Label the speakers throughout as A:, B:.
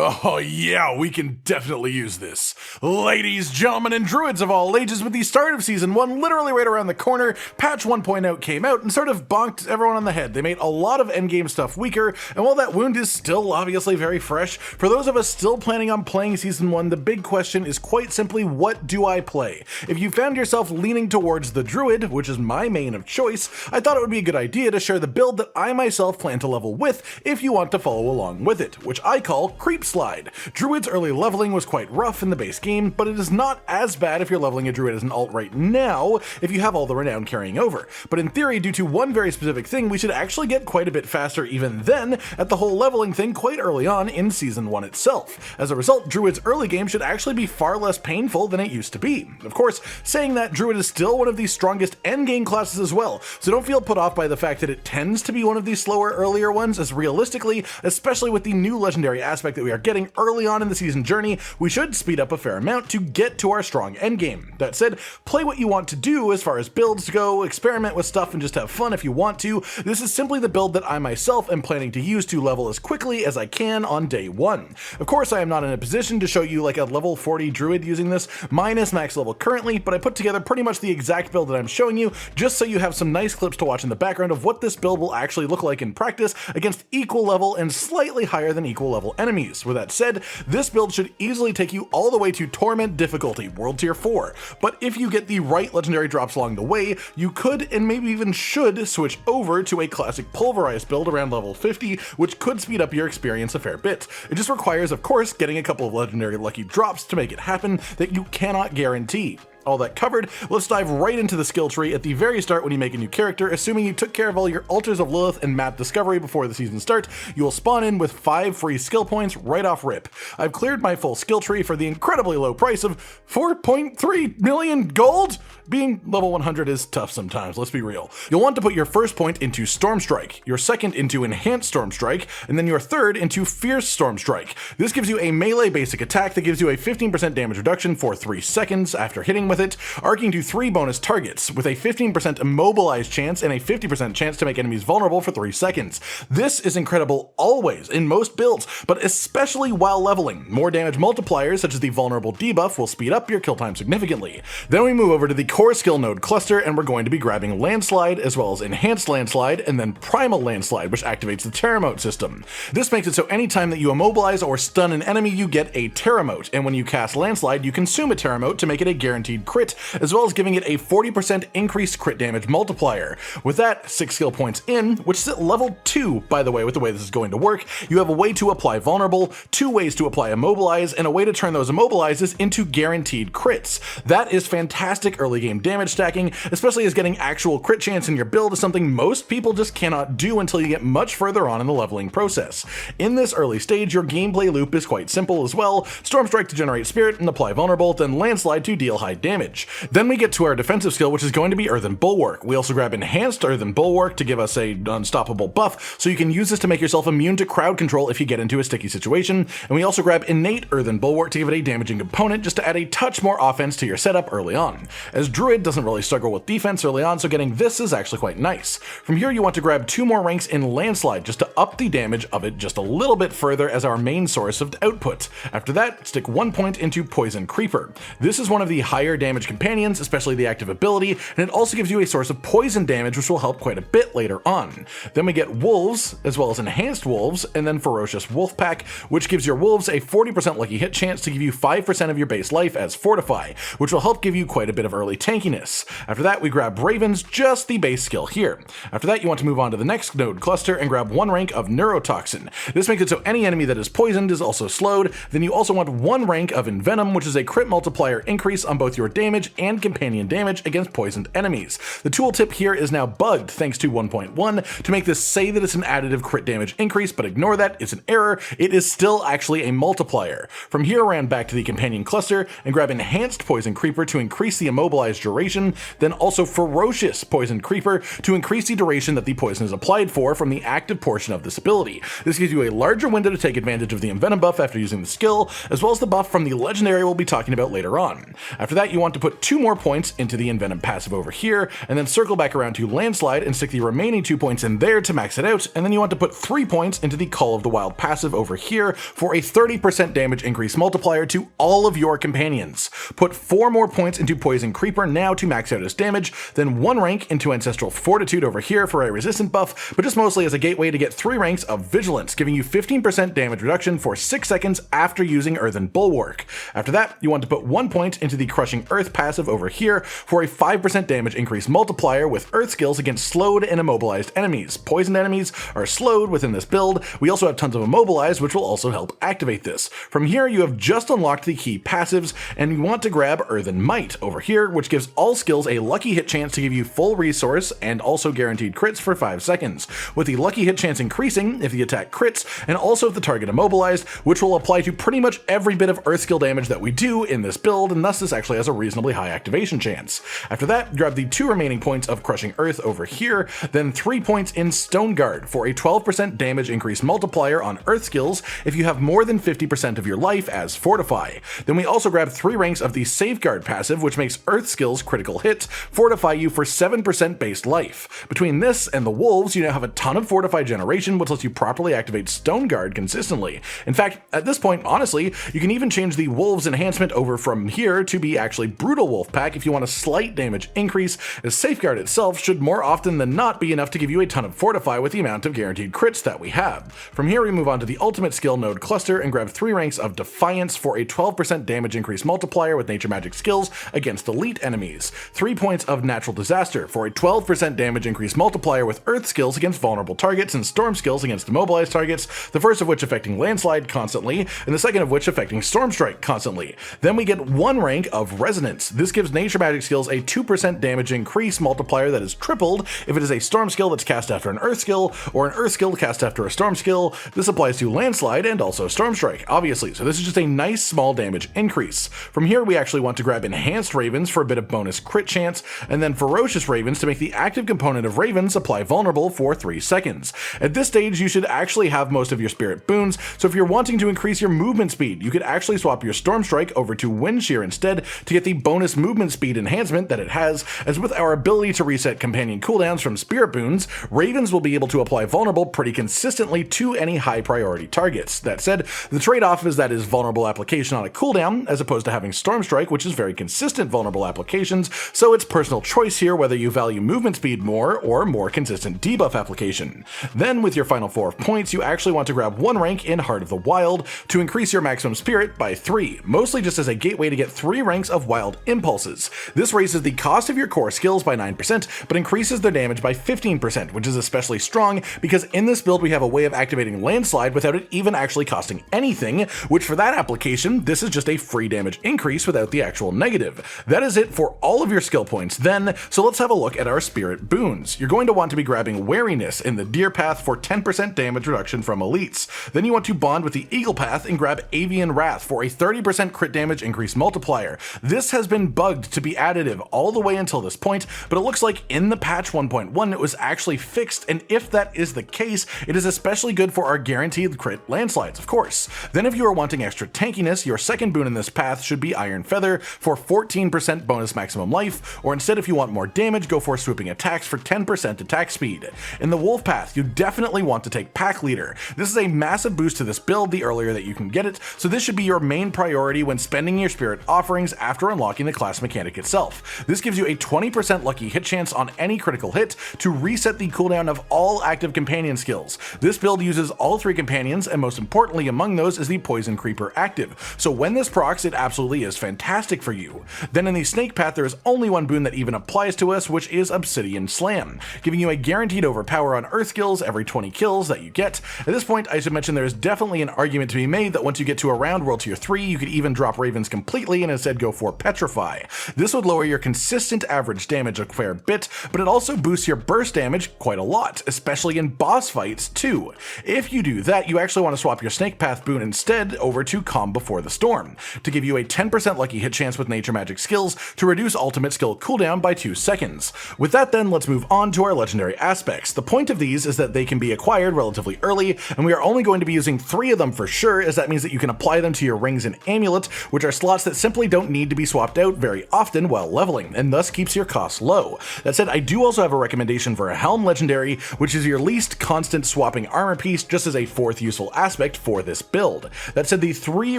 A: Oh yeah, we can definitely use this. Ladies, gentlemen, and druids of all ages, with the start of Season 1 literally right around the corner, Patch 1.0 came out and sort of bonked everyone on the head. They made a lot of endgame stuff weaker, and while that wound is still obviously very fresh, for those of us still planning on playing Season 1, the big question is quite simply, what do I play? If you found yourself leaning towards the druid, which is my main of choice, I thought it would be a good idea to share the build that I myself plan to level with if you want to follow along with it, which I call Creep Slide. Druid's early leveling was quite rough in the base game, but it is not as bad if you're leveling a druid as an alt right now if you have all the renown carrying over. But in theory, due to one very specific thing, we should actually get quite a bit faster even then at the whole leveling thing quite early on in Season 1 itself. As a result, Druid's early game should actually be far less painful than it used to be. Of course, saying that, Druid is still one of the strongest endgame classes as well, so don't feel put off by the fact that it tends to be one of these slower earlier ones, as realistically, especially with the new legendary aspect that we are getting early on in the season journey, we should speed up a fair amount to get to our strong endgame. That said, play what you want to do as far as builds go, experiment with stuff and just have fun if you want to. This is simply the build that I myself am planning to use to level as quickly as I can on day 1. Of course, I am not in a position to show you like a level 40 druid using this. Mine is max level currently, but I put together pretty much the exact build that I'm showing you just so you have some nice clips to watch in the background of what this build will actually look like in practice against equal level and slightly higher than equal level enemies. With that said, this build should easily take you all the way to Torment difficulty, World Tier 4, but if you get the right legendary drops along the way, you could and maybe even should switch over to a classic pulverized build around level 50, which could speed up your experience a fair bit. It just requires, of course, getting a couple of legendary lucky drops to make it happen that you cannot guarantee. All that covered, let's dive right into the skill tree at the very start when you make a new character. Assuming you took care of all your Altars of Lilith and map discovery before the season start, you will spawn in with 5 free skill points right off rip. I've cleared my full skill tree for the incredibly low price of 4.3 million gold. Being level 100 is tough sometimes, let's be real. You'll want to put your first point into Storm Strike, your second into Enhanced Storm Strike, and then your third into Fierce Storm Strike. This gives you a melee basic attack that gives you a 15% damage reduction for 3 seconds after hitting with it, arcing to 3 bonus targets, with a 15% immobilized chance and a 50% chance to make enemies vulnerable for 3 seconds. This is incredible always, in most builds, but especially while leveling. More damage multipliers, such as the vulnerable debuff, will speed up your kill time significantly. Then we move over to the core skill node cluster, and we're going to be grabbing Landslide, as well as Enhanced Landslide, and then Primal Landslide, which activates the Terremote system. This makes it so anytime that you immobilize or stun an enemy, you get a Terremote, and when you cast Landslide, you consume a Terremote to make it a guaranteed crit, as well as giving it a 40% increased crit damage multiplier. With that, 6 skill points in, which is at level 2, by the way, with the way this is going to work, you have a way to apply Vulnerable, 2 ways to apply Immobilize, and a way to turn those Immobilizes into guaranteed crits. That is fantastic early game damage stacking, especially as getting actual crit chance in your build is something most people just cannot do until you get much further on in the leveling process. In this early stage, your gameplay loop is quite simple as well. Storm Strike to generate Spirit and apply Vulnerable, then Landslide to deal high damage. Then we get to our defensive skill, which is going to be Earthen Bulwark. We also grab Enhanced Earthen Bulwark to give us a unstoppable buff, so you can use this to make yourself immune to crowd control if you get into a sticky situation. And we also grab Innate Earthen Bulwark to give it a damaging component, just to add a touch more offense to your setup early on. As Druid doesn't really struggle with defense early on, so getting this is actually quite nice. From here, you want to grab 2 more ranks in Landslide, just to up the damage of it just a little bit further as our main source of output. After that, stick 1 point into Poison Creeper. This is one of the higher damage companions, especially the active ability, and it also gives you a source of poison damage, which will help quite a bit later on. Then we get Wolves, as well as Enhanced Wolves, and then Ferocious Wolf Pack, which gives your Wolves a 40% lucky hit chance to give you 5% of your base life as Fortify, which will help give you quite a bit of early tankiness. After that, we grab Ravens, just the base skill here. After that, you want to move on to the next node cluster and grab 1 rank of Neurotoxin. This makes it so any enemy that is poisoned is also slowed. Then you also want 1 rank of Envenom, which is a crit multiplier increase on both your damage and companion damage against poisoned enemies. The tooltip here is now bugged thanks to 1.1 to make this say that it's an additive crit damage increase, but ignore that, it's an error. It is still actually a multiplier. From here, ran back to the companion cluster and grab Enhanced Poison Creeper to increase the immobilized duration, then also Ferocious Poison Creeper to increase the duration that the poison is applied for from the active portion of this ability. This gives you a larger window to take advantage of the Envenom buff after using the skill, as well as the buff from the legendary we'll be talking about later on. After that, you want to put 2 more points into the Envenom passive over here, and then circle back around to Landslide and stick the remaining 2 points in there to max it out, and then you want to put 3 points into the Call of the Wild passive over here for a 30% damage increase multiplier to all of your companions. Put 4 more points into Poison Creeper now to max out its damage, then 1 rank into Ancestral Fortitude over here for a resistant buff, but just mostly as a gateway to get 3 ranks of Vigilance, giving you 15% damage reduction for 6 seconds after using Earthen Bulwark. After that, you want to put 1 point into the Crushing Earth passive over here for a 5% damage increase multiplier with Earth skills against slowed and immobilized enemies. Poisoned enemies are slowed within this build. We also have tons of immobilized, which will also help activate this. From here, you have just unlocked the key passives, and you want to grab Earthen Might over here, which gives all skills a lucky hit chance to give you full resource and also guaranteed crits for 5 seconds, with the lucky hit chance increasing if the attack crits, and also if the target immobilized, which will apply to pretty much every bit of Earth skill damage that we do in this build, and thus this actually has a reasonably high activation chance. After that, grab the 2 remaining points of Crushing Earth over here, then 3 points in Stone Guard for a 12% damage increase multiplier on Earth skills if you have more than 50% of your life as Fortify. Then we also grab 3 ranks of the Safeguard passive, which makes Earth skills critical hits fortify you for 7% base life. Between this and the Wolves, you now have a ton of Fortify generation, which lets you properly activate Stone Guard consistently. In fact, at this point, honestly, you can even change the Wolves enhancement over from here to be actually Brutal Wolf Pack if you want a slight damage increase, as Safeguard itself should more often than not be enough to give you a ton of Fortify with the amount of guaranteed crits that we have. From here, we move on to the ultimate skill node cluster and grab 3 ranks of Defiance for a 12% damage increase multiplier with nature magic skills against elite enemies, 3 points of Natural Disaster for a 12% damage increase multiplier with Earth skills against vulnerable targets and Storm skills against immobilized targets, the first of which affecting Landslide constantly, and the second of which affecting Storm Strike constantly. Then we get 1 rank of Resonance. This gives nature magic skills a 2% damage increase multiplier that is tripled if it is a Storm skill that's cast after an Earth skill, or an Earth skill cast after a Storm skill. This applies to Landslide and also Storm Strike, obviously, so this is just a nice small damage increase. From here, we actually want to grab Enhanced Ravens for a bit of bonus crit chance, and then Ferocious Ravens to make the active component of Ravens apply vulnerable for 3 seconds. At this stage, you should actually have most of your Spirit Boons, so if you're wanting to increase your movement speed, you could actually swap your Storm Strike over to Wind Shear instead to get the bonus movement speed enhancement that it has, as with our ability to reset companion cooldowns from Spirit Boons, Ravens will be able to apply vulnerable pretty consistently to any high priority targets. That said, the trade-off is that is vulnerable application on a cooldown, as opposed to having Storm Strike, which is very consistent vulnerable applications, so it's personal choice here whether you value movement speed more or more consistent debuff application. Then with your final 4 points, you actually want to grab 1 rank in Heart of the Wild to increase your maximum spirit by 3, mostly just as a gateway to get 3 ranks of Wild Impulses. This raises the cost of your core skills by 9%, but increases their damage by 15%, which is especially strong because in this build we have a way of activating Landslide without it even actually costing anything, which for that application, this is just a free damage increase without the actual negative. That is it for all of your skill points then, so let's have a look at our Spirit Boons. You're going to want to be grabbing Wariness in the Deer Path for 10% damage reduction from elites. Then you want to bond with the Eagle Path and grab Avian Wrath for a 30% crit damage increase multiplier. This has been bugged to be additive all the way until this point, but it looks like in the patch 1.1 it was actually fixed, and if that is the case, it is especially good for our guaranteed crit landslides, of course. Then if you are wanting extra tankiness, your second boon in this path should be Iron Feather for 14% bonus maximum life, or instead if you want more damage, go for Swooping Attacks for 10% attack speed. In the Wolf path, you definitely want to take Pack Leader. This is a massive boost to this build the earlier that you can get it, so this should be your main priority when spending your spirit offerings after unlocking the class mechanic itself. This gives you a 20% lucky hit chance on any critical hit to reset the cooldown of all active companion skills. This build uses all 3 companions, and most importantly among those is the Poison Creeper active, so when this procs, it absolutely is fantastic for you. Then in the Snake path, there is only one boon that even applies to us, which is Obsidian Slam, giving you a guaranteed overpower on Earth skills every 20 kills that you get. At this point, I should mention there is definitely an argument to be made that once you get to around World Tier 3, you could even drop Ravens completely and instead go for Petrify. This would lower your consistent average damage a fair bit, but it also boosts your burst damage quite a lot, especially in boss fights too. If you do that, you actually want to swap your Snake Path boon instead over to Calm Before the Storm, to give you a 10% lucky hit chance with nature magic skills to reduce ultimate skill cooldown by 2 seconds. With that then, let's move on to our legendary aspects. The point of these is that they can be acquired relatively early, and we are only going to be using 3 of them for sure, as that means that you can apply them to your rings and amulet, which are slots that simply don't need to be be swapped out very often while leveling, and thus keeps your costs low. That said, I do also have a recommendation for a Helm Legendary, which is your least constant swapping armor piece, just as a fourth useful aspect for this build. That said, the three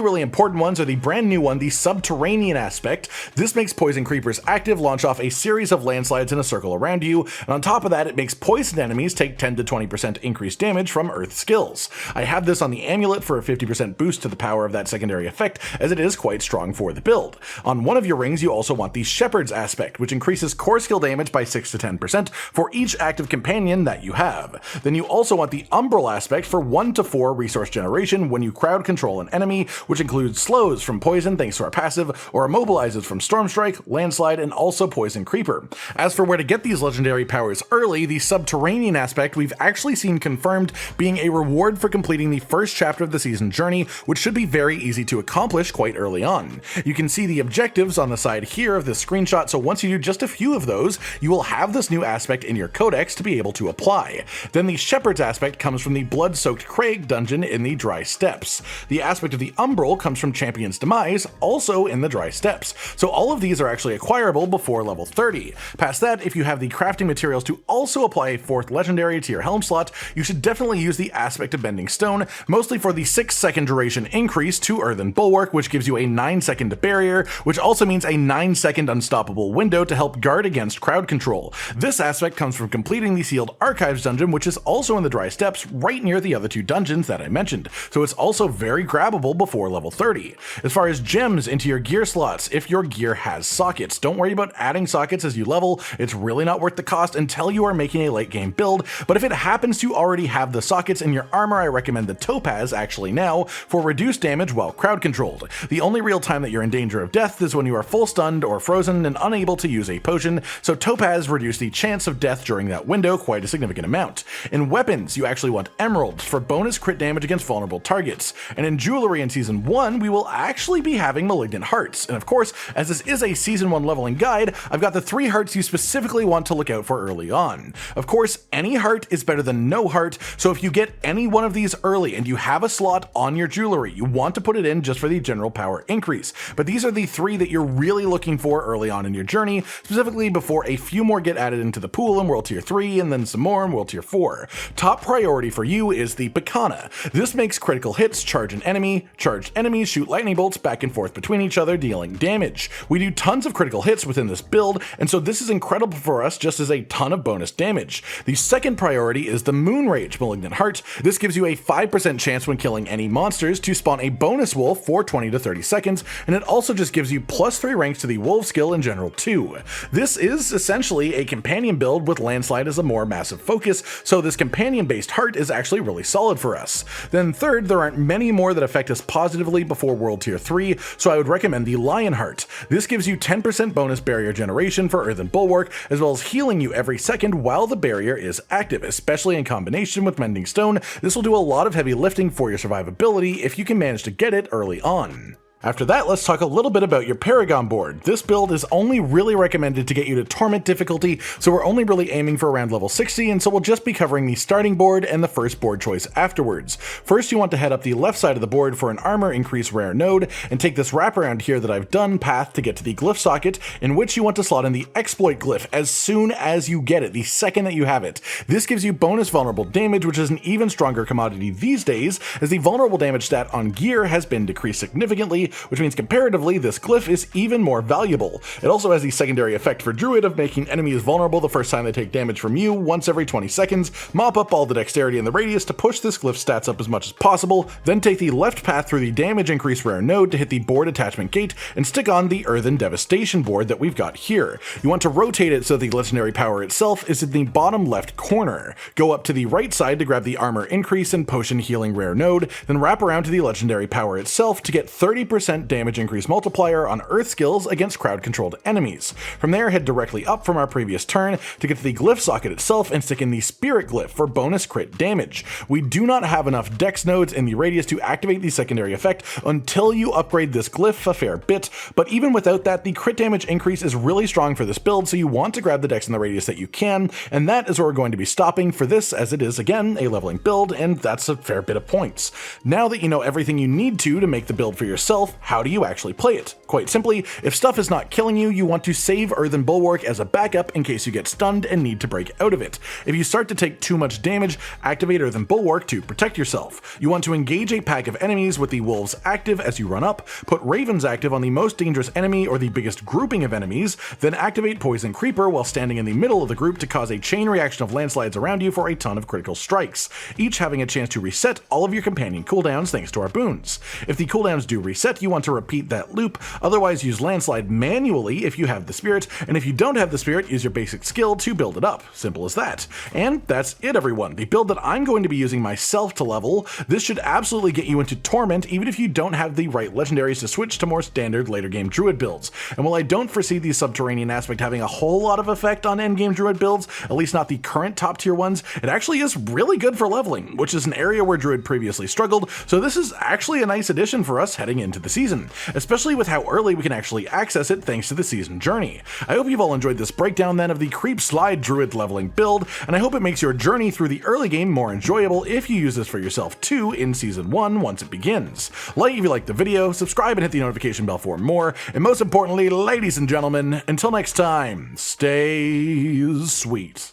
A: really important ones are the brand new one, the Subterranean aspect. This makes Poison Creepers active launch off a series of landslides in a circle around you, and on top of that, it makes poisoned enemies take 10 to 20% increased damage from Earth skills. I have this on the amulet for a 50% boost to the power of that secondary effect, as it is quite strong for the build. On one of your rings, you also want the Shepherd's aspect, which increases core skill damage by 6 to 10% for each active companion that you have. Then you also want the Umbral aspect for 1 to 4 resource generation when you crowd control an enemy, which includes slows from poison thanks to our passive, or immobilizes from Stormstrike, Landslide, and also Poison Creeper. As for where to get these legendary powers early, the Subterranean aspect we've actually seen confirmed being a reward for completing the first chapter of the season journey, which should be very easy to accomplish quite early on. You can see the objectives on the side here of this screenshot, so once you do just a few of those, you will have this new aspect in your codex to be able to apply. Then the Shepherd's aspect comes from the Blood-Soaked Crag dungeon in the Dry Steppes. The aspect of the Umbral comes from Champion's Demise, also in the Dry Steppes. So all of these are actually acquirable before level 30. Past that, if you have the crafting materials to also apply a fourth legendary to your helm slot, you should definitely use the aspect of Bending Stone, mostly for the 6-second duration increase to Earthen Bulwark, which gives you a 9-second barrier, which also means a 9-second unstoppable window to help guard against crowd control. This aspect comes from completing the Sealed Archives dungeon, which is also in the Dry Steppes, right near the other two dungeons that I mentioned, so it's also very grabbable before level 30. As far as gems into your gear slots, if your gear has sockets, don't worry about adding sockets as you level, it's really not worth the cost until you are making a late game build, but if it happens to already have the sockets in your armor, I recommend the Topaz actually now for reduced damage while crowd controlled. The only real time that you're in danger of death is when you are full stunned or frozen and unable to use a potion, so Topaz reduce the chance of death during that window quite a significant amount. In weapons, you actually want Emeralds for bonus crit damage against vulnerable targets, and in jewelry in Season 1, we will actually be having Malignant Hearts, and of course, as this is a Season 1 leveling guide, I've got the 3 hearts you specifically want to look out for early on. Of course, any heart is better than no heart, so if you get any one of these early and you have a slot on your jewelry, you want to put it in just for the general power increase. But these are the 3 that you're really looking for early on in your journey, specifically before a few more get added into the pool in World Tier 3 and then some more in World Tier 4. Top priority for you is the Bacana. This makes critical hits charge an enemy, charged enemies shoot lightning bolts back and forth between each other, dealing damage. We do tons of critical hits within this build, and so this is incredible for us just as a ton of bonus damage. The second priority is the Moonrage Malignant Heart. This gives you a 5% chance when killing any monsters to spawn a bonus wolf for 20 to 30 seconds, and it also just gives you +3 ranks to the wolf skill in general too. This is essentially a companion build with Landslide as a more massive focus, so this companion-based heart is actually really solid for us. Then third, there aren't many more that affect us positively before World Tier 3, so I would recommend the Lionheart. This gives you 10% bonus barrier generation for Earthen Bulwark, as well as healing you every second while the barrier is active, especially in combination with Mending Stone. This will do a lot of heavy lifting for your survivability if you can manage to get it early on. After that, let's talk a little bit about your Paragon board. This build is only really recommended to get you to Torment difficulty, so we're only really aiming for around level 60, and so we'll just be covering the starting board and the first board choice afterwards. First, you want to head up the left side of the board for an armor increase rare node, and take this wraparound here that I've done path to get to the glyph socket, in which you want to slot in the exploit glyph as soon as you get it, the second that you have it. This gives you bonus vulnerable damage, which is an even stronger commodity these days, as the vulnerable damage stat on gear has been decreased significantly, which means comparatively this glyph is even more valuable. It also has the secondary effect for Druid of making enemies vulnerable the first time they take damage from you once every 20 seconds, mop up all the dexterity in the radius to push this glyph stats up as much as possible, then take the left path through the damage increase rare node to hit the board attachment gate and stick on the Earthen Devastation board that we've got here. You want to rotate it so the legendary power itself is in the bottom left corner. Go up to the right side to grab the armor increase and potion healing rare node, then wrap around to the legendary power itself to get 30% damage increase multiplier on earth skills against crowd controlled enemies. From there, head directly up from our previous turn to get to the glyph socket itself and stick in the spirit glyph for bonus crit damage. We do not have enough dex nodes in the radius to activate the secondary effect until you upgrade this glyph a fair bit, but even without that, the crit damage increase is really strong for this build, so you want to grab the dex in the radius that you can, and that is where we're going to be stopping for this, as it is again a leveling build, and that's a fair bit of points. Now that you know everything you need to make the build for yourself, yourself, how do you actually play it? Quite simply, if stuff is not killing you, you want to save Earthen Bulwark as a backup in case you get stunned and need to break out of it. If you start to take too much damage, activate Earthen Bulwark to protect yourself. You want to engage a pack of enemies with the wolves active as you run up, put ravens active on the most dangerous enemy or the biggest grouping of enemies, then activate Poison Creeper while standing in the middle of the group to cause a chain reaction of landslides around you for a ton of critical strikes, each having a chance to reset all of your companion cooldowns thanks to our boons. If the cooldowns do reset, you want to repeat that loop, otherwise use landslide manually if you have the spirit, and if you don't have the spirit, use your basic skill to build it up. Simple as that. And that's it, everyone. The build that I'm going to be using myself to level. This should absolutely get you into Torment even if you don't have the right legendaries to switch to more standard later game druid builds. And while I don't foresee the subterranean aspect having a whole lot of effect on endgame druid builds, at least not the current top tier ones, it actually is really good for leveling, which is an area where druid previously struggled, so this is actually a nice addition for us heading into the season, especially with how early we can actually access it thanks to the season journey. I hope you've all enjoyed this breakdown then of the Creep Slide Druid leveling build, and I hope it makes your journey through the early game more enjoyable if you use this for yourself too in Season 1 once it begins. Like if you liked the video, subscribe and hit the notification bell for more, and most importantly, ladies and gentlemen, until next time, stay sweet.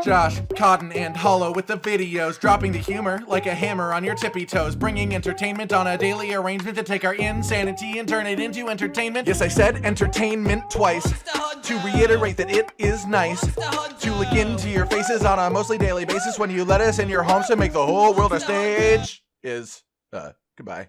B: Josh, Cotton, and Hollow with the videos, dropping the humor like a hammer on your tippy toes, bringing entertainment on a daily arrangement to take our insanity and turn it into entertainment. Yes, I said entertainment twice, to reiterate that it is nice to look into your faces on a mostly daily basis when you let us in your homes to make the whole world a stage. Goodbye.